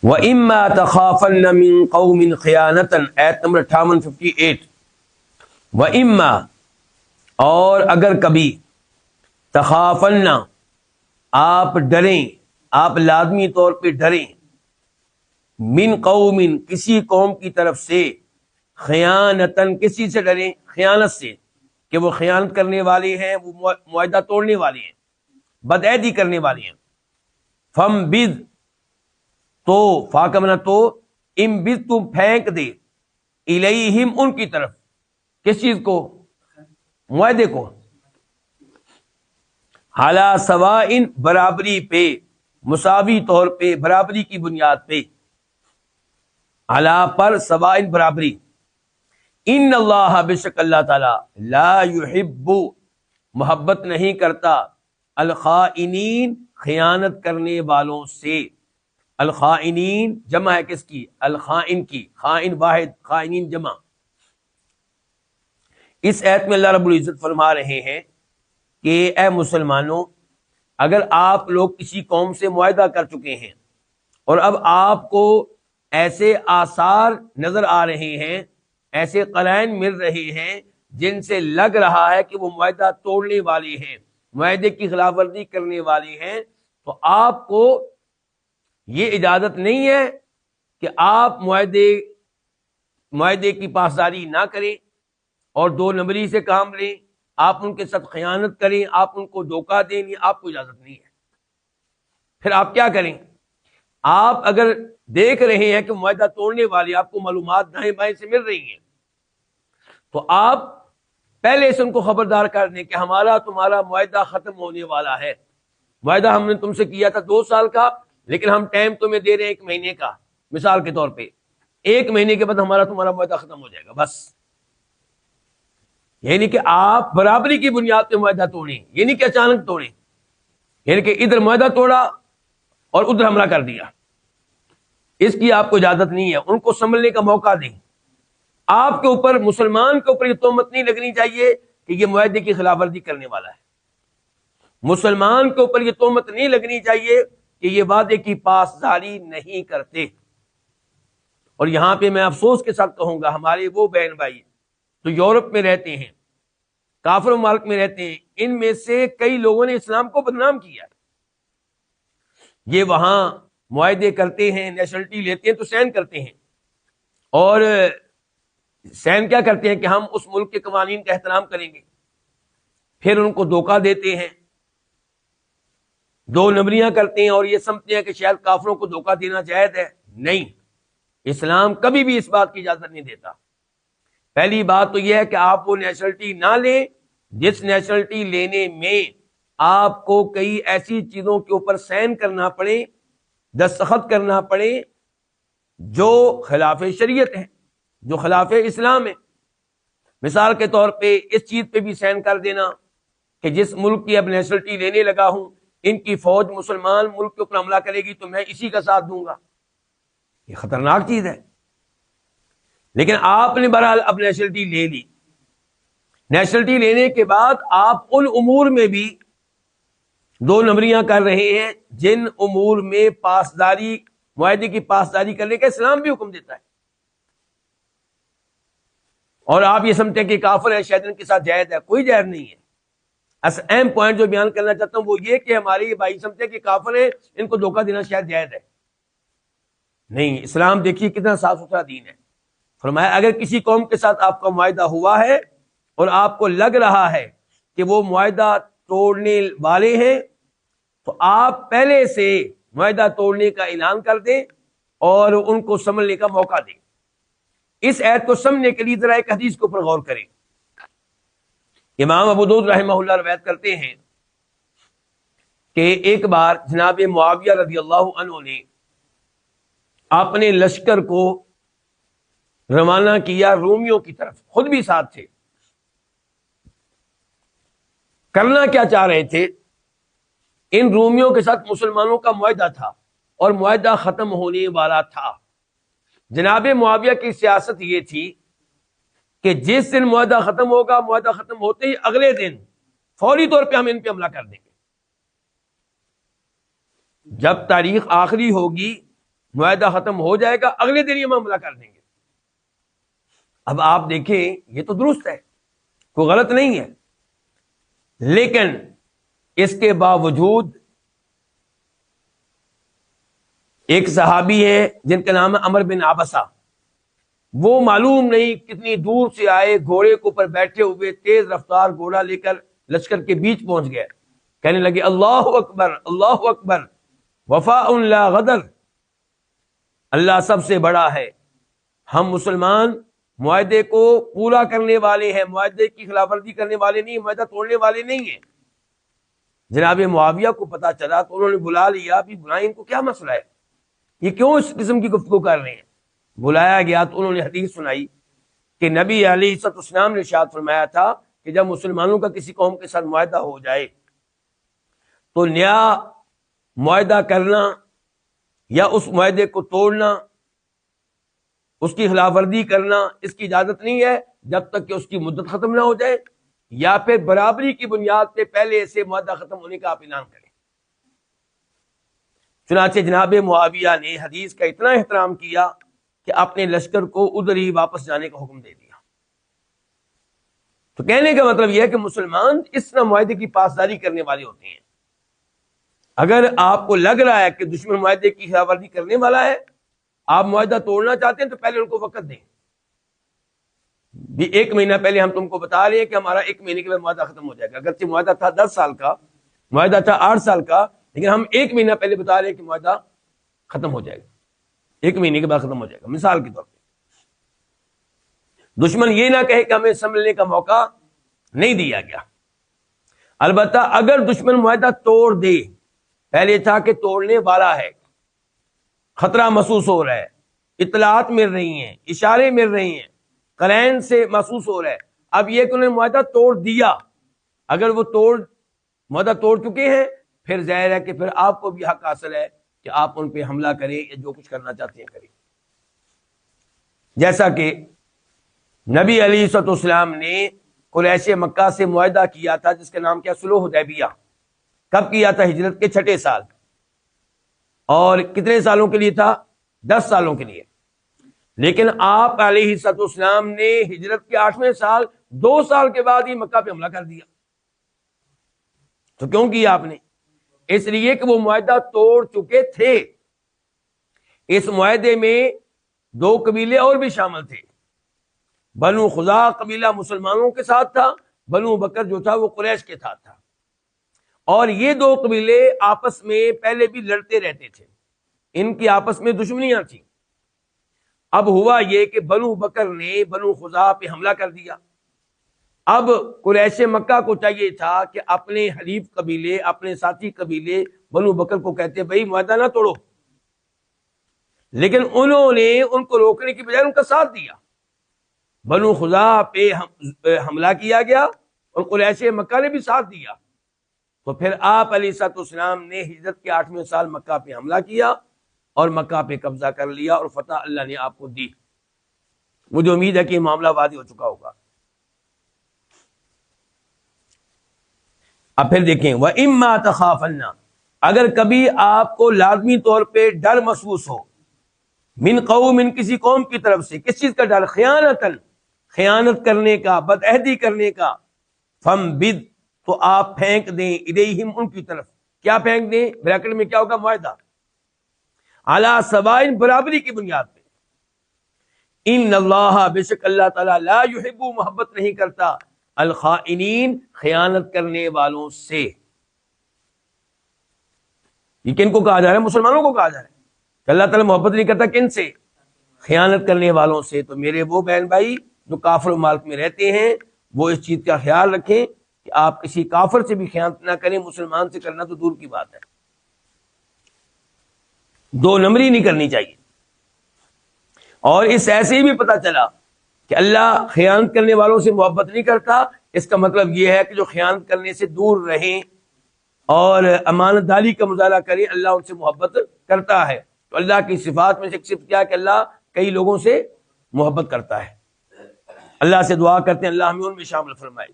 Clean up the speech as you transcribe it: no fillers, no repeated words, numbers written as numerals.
وَإِمَّا تَخَافَنَّ مِن قَوْمٍ خِيَانَةً، آیت نمبر 58 وَإِمَّا، اور اگر کبھی، تخافن، آپ ڈریں، آپ لازمی طور پہ ڈریں، من قوم، کسی قوم کی طرف سے، خیانتن، کسی سے ڈریں خیانت سے، کہ وہ خیانت کرنے والے ہیں، وہ معاہدہ توڑنے والے ہیں، بدعہدی کرنے والے ہیں، فم بد، تو فاکمنا تو، ام بد، تم پھینک دے، الیہم، ان کی طرف، کس چیز کو؟ معاہدے کو، حالا سوائن، برابری پہ، مساوی طور پہ، برابری کی بنیاد پہ، حالا پر، سوائن برابری، ان اللہ، بے شک اللہ تعالی، لا یحب، محبت نہیں کرتا، الخائنین، خیانت کرنے والوں سے، الخائنین جمع ہے کس کی؟ الخائن کی، خائن واحد، خائنین جمع۔ اس آیت میں اللہ رب العزت فرما رہے ہیں کہ اے مسلمانوں، اگر آپ لوگ کسی قوم سے معاہدہ کر چکے ہیں اور اب آپ کو ایسے آثار نظر آ رہے ہیں، ایسے قرائن مل رہے ہیں جن سے لگ رہا ہے کہ وہ معاہدہ توڑنے والے ہیں، معاہدے کی خلاف ورزی کرنے والے ہیں، تو آپ کو یہ اجازت نہیں ہے کہ آپ معاہدے کی پاسداری نہ کریں اور دو نمبری سے کام لیں، آپ ان کے ساتھ خیانت کریں، آپ ان کو دھوکہ دیں، یہ آپ کو اجازت نہیں ہے۔ پھر آپ کیا کریں؟ آپ اگر دیکھ رہے ہیں کہ معاہدہ توڑنے والے، آپ کو معلومات دائیں بائیں سے مل رہی ہیں، تو آپ پہلے سے ان کو خبردار کر دیں کہ ہمارا تمہارا معاہدہ ختم ہونے والا ہے، معاہدہ ہم نے تم سے کیا تھا 2 سال کا، لیکن ہم ٹائم تمہیں دے رہے ہیں 1 مہینے کا، مثال کے طور پہ 1 مہینے کے بعد ہمارا تمہارا معاہدہ ختم ہو جائے گا، بس۔ یعنی کہ آپ برابری کی بنیاد پہ معاہدہ توڑیں، یعنی کہ اچانک توڑیں، یعنی کہ ادھر معاہدہ توڑا اور ادھر حملہ کر دیا، اس کی آپ کو اجازت نہیں ہے۔ ان کو سنبھلنے کا موقع دیں۔ آپ کے اوپر، مسلمان کے اوپر یہ تہمت نہیں لگنی چاہیے کہ یہ معاہدے کی خلاف ورزی کرنے والا ہے، مسلمان کے اوپر یہ تہمت نہیں لگنی چاہیے کہ یہ وعدے کی پاسداری نہیں کرتے۔ اور یہاں پہ میں افسوس کے ساتھ کہوں گا، ہمارے وہ بہن بھائی جو یورپ میں رہتے ہیں، کافر ممالک میں رہتے ہیں، ان میں سے کئی لوگوں نے اسلام کو بدنام کیا۔ یہ وہاں معاہدے کرتے ہیں، نیشنلٹی لیتے ہیں تو سائن کرتے ہیں، اور سائن کیا کرتے ہیں کہ ہم اس ملک کے قوانین کا احترام کریں گے، پھر ان کو دھوکہ دیتے ہیں، 2 نمبریاں کرتے ہیں، اور یہ سمجھتے ہیں کہ شاید کافروں کو دھوکہ دینا جائز ہے۔ نہیں، اسلام کبھی بھی اس بات کی اجازت نہیں دیتا۔ پہلی بات تو یہ ہے کہ آپ وہ نیشنلٹی نہ لیں جس نیشنلٹی لینے میں آپ کو کئی ایسی چیزوں کے اوپر سائن کرنا پڑے، دستخط کرنا پڑے جو خلاف شریعت ہے، جو خلاف اسلام ہے۔ مثال کے طور پہ اس چیز پہ بھی سائن کر دینا کہ جس ملک کی اب نیشنلٹی لینے لگا ہوں، ان کی فوج مسلمان ملک کے اوپر حملہ کرے گی تو میں اسی کا ساتھ دوں گا۔ یہ خطرناک چیز ہے۔ لیکن آپ نے بہرحال اب نیشنلٹی لے لی، نیشنلٹی لینے کے بعد آپ ان امور میں بھی 2 نمبریاں کر رہے ہیں جن امور میں پاسداری، معاہدے کی پاسداری کرنے کا اسلام بھی حکم دیتا ہے، اور آپ یہ سمجھتے ہیں کہ کافر ہے، شاید ان کے ساتھ جائز ہے۔ کوئی جائز نہیں ہے۔ اہم پوائنٹ جو بیان کرنا چاہتا ہوں وہ یہ کہ ہمارے یہ بھائی سمجھتے ہیں کہ کافر ہے، ان کو دھوکہ دینا شاید جائز ہے۔ نہیں، اسلام دیکھیے کتنا صاف ستھرا دین ہے۔ فرمایا اگر کسی قوم کے ساتھ آپ کا معاہدہ ہوا ہے اور آپ کو لگ رہا ہے کہ وہ معاہدہ توڑنے والے ہیں، تو آپ پہلے سے معاہدہ توڑنے کا اعلان کر دیں اور ان کو سنبھلنے کا موقع دیں۔ اس آیت کو سمجھنے کے لیے ذرا ایک حدیث کے اوپر غور کریں۔ امام ابو داؤد رحمہ اللہ روایت کرتے ہیں کہ ایک بار جناب معاویہ رضی اللہ عنہ نے اپنے لشکر کو روانہ کیا رومیوں کی طرف، خود بھی ساتھ تھے۔ کرنا کیا چاہ رہے تھے؟ ان رومیوں کے ساتھ مسلمانوں کا معاہدہ تھا اور معاہدہ ختم ہونے والا تھا۔ جناب معاویہ کی سیاست یہ تھی کہ جس دن معاہدہ ختم ہوگا، معاہدہ ختم ہوتے ہی اگلے دن فوری طور پہ ہم ان پہ حملہ کر دیں گے۔ جب تاریخ آخری ہوگی معاہدہ ختم ہو جائے گا، اگلے دن یہ معاملہ کر دیں گے۔ اب آپ دیکھیں یہ تو درست ہے، کوئی غلط نہیں ہے، لیکن اس کے باوجود ایک صحابی ہے جن کا نام ہے عمر بن عبسہ، وہ معلوم نہیں کتنی دور سے آئے، گھوڑے کے اوپر بیٹھے ہوئے، تیز رفتار گھوڑا لے کر لشکر کے بیچ پہنچ گئے، کہنے لگے اللہ اکبر اللہ اکبر، وفاء لا غدر، اللہ سب سے بڑا ہے، ہم مسلمان معاہدے کو پورا کرنے والے ہیں، معاہدے کی خلاف ورزی کرنے والے نہیں، معاہدہ توڑنے والے نہیں ہیں۔ جناب معاویہ کو پتا چلا تو انہوں نے بلا لیا، بھی بلائیں ان کو، کیا مسئلہ ہے، یہ کیوں اس قسم کی گفتگو کر رہے ہیں؟ بلایا گیا تو انہوں نے حدیث سنائی کہ نبی علیہ الصلوۃ والسلام نے ارشاد فرمایا تھا کہ جب مسلمانوں کا کسی قوم کے ساتھ معاہدہ ہو جائے تو نیا معاہدہ کرنا یا اس معاہدے کو توڑنا، اس کی خلاف ورزی کرنا، اس کی اجازت نہیں ہے جب تک کہ اس کی مدت ختم نہ ہو جائے، یا پھر برابری کی بنیاد پہ پہلے سے معاہدہ ختم ہونے کا آپ اعلان کریں۔ چنانچہ جناب معاویہ نے حدیث کا اتنا احترام کیا کہ اپنے لشکر کو ادھر ہی واپس جانے کا حکم دے دیا۔ تو کہنے کا مطلب یہ ہے کہ مسلمان اس طرح معاہدے کی پاسداری کرنے والے ہوتے ہیں۔ اگر آپ کو لگ رہا ہے کہ دشمن معاہدے کی خلاف ورزی کرنے والا ہے، آپ معاہدہ توڑنا چاہتے ہیں، تو پہلے ان کو وقت دیں۔ بھی 1 مہینہ پہلے ہم تم کو بتا رہے ہیں کہ ہمارا 1 مہینے کے بعد معاہدہ ختم ہو جائے گا، اگرچہ معاہدہ تھا 10 سال کا، معاہدہ تھا 8 سال کا، لیکن ہم 1 مہینہ پہلے بتا رہے ہیں کہ معاہدہ ختم ہو جائے گا، 1 مہینے کے بعد ختم ہو جائے گا، مثال کے طور پہ۔ دشمن یہ نہ کہے کہ ہمیں سنبھلنے کا موقع نہیں دیا گیا۔ البتہ اگر دشمن معاہدہ توڑ دے، پہلے تھا کہ توڑنے والا ہے، خطرہ محسوس ہو رہا ہے، اطلاعات مل رہی ہیں، اشارے مل رہے ہیں، قرائن سے محسوس ہو رہا ہے، اب یہ کہ انہوں نے معاہدہ توڑ دیا، اگر وہ معاہدہ توڑ چکے ہیں، پھر ظاہر ہے کہ پھر آپ کو بھی حق حاصل ہے کہ آپ ان پہ حملہ کریں یا جو کچھ کرنا چاہتے ہیں کریں۔ جیسا کہ نبی علیہ الصلوۃ والسلام نے قریش مکہ سے معاہدہ کیا تھا جس کا نام کیا، صلح حدیبیہ۔ کب کیا تھا؟ ہجرت کے 6 سال، اور کتنے سالوں کے لیے تھا؟ 10 سالوں کے لیے۔ لیکن آپ علیہ الصلوۃ والسلام نے ہجرت کے 8ویں سال، 2 سال کے بعد ہی مکہ پہ حملہ کر دیا۔ تو کیوں کیا آپ نے؟ اس لیے کہ وہ معاہدہ توڑ چکے تھے۔ اس معاہدے میں 2 قبیلے اور بھی شامل تھے، بنو خزاع قبیلہ مسلمانوں کے ساتھ تھا، بنو بکر جو تھا وہ قریش کے ساتھ تھا، اور یہ 2 قبیلے آپس میں پہلے بھی لڑتے رہتے تھے، ان کی آپس میں دشمنیاں تھیں۔ اب ہوا یہ کہ بنو بکر نے بنو خزاع پہ حملہ کر دیا۔ اب قریش مکہ کو چاہیے تھا کہ اپنے حلیف قبیلے، اپنے ساتھی قبیلے بنو بکر کو کہتے بھائی معاہدہ نہ توڑو، لیکن انہوں نے ان کو روکنے کی بجائے ان کا ساتھ دیا۔ بنو خزاع پہ حملہ کیا گیا اور قریش مکہ نے بھی ساتھ دیا۔ تو پھر آپ علیہ الصلوۃ والسلام نے ہجرت کے 8ویں سال مکہ پہ حملہ کیا اور مکہ پہ قبضہ کر لیا، اور فتح اللہ نے آپ کو دی۔ مجھے امید ہے کہ یہ معاملہ واضح ہو چکا ہوگا۔ اب پھر دیکھیں، وَإِمَّا تَخَافَنَّ، اگر کبھی آپ کو لازمی طور پہ ڈر محسوس ہو، من قوم، کسی قوم کی طرف سے، کس چیز کا ڈر؟ خیانت کرنے کا، بدعہدی کرنے کا، فَانبِذْ، تو آپ پھینک دیں، الیہم، ان کی طرف۔ کیا پھینک دیں؟ بریکٹ میں کیا ہوگا؟ معاہدہ، علی سوائن، برابری کی بنیاد پہ۔ ان اللہ، بے شک اللہ تعالیٰ، لا یحب، محبت نہیں کرتا، الخائنین، خیانت کرنے والوں سے۔ یہ کن کو کہا جا رہا ہے؟ مسلمانوں کو کہا جا رہا ہے کہ اللہ تعالیٰ محبت نہیں کرتا کن سے؟ خیانت کرنے والوں سے۔ تو میرے وہ بہن بھائی جو کافر ممالک میں رہتے ہیں، وہ اس چیز کا خیال رکھیں کہ آپ کسی کافر سے بھی خیانت نہ کریں، مسلمان سے کرنا تو دور کی بات ہے، 2 نمبری نہیں کرنی چاہیے۔ اور اس ایسے ہی بھی پتا چلا کہ اللہ خیانت کرنے والوں سے محبت نہیں کرتا، اس کا مطلب یہ ہے کہ جو خیانت کرنے سے دور رہیں اور امانت داری کا مظاہرہ کریں، اللہ ان سے محبت کرتا ہے۔ تو اللہ کی صفات میں سے ایک صفت کیا ہے کہ اللہ کئی لوگوں سے محبت کرتا ہے۔ اللہ سے دعا کرتے ہیں اللہ ہمیں ان میں شامل فرمائے۔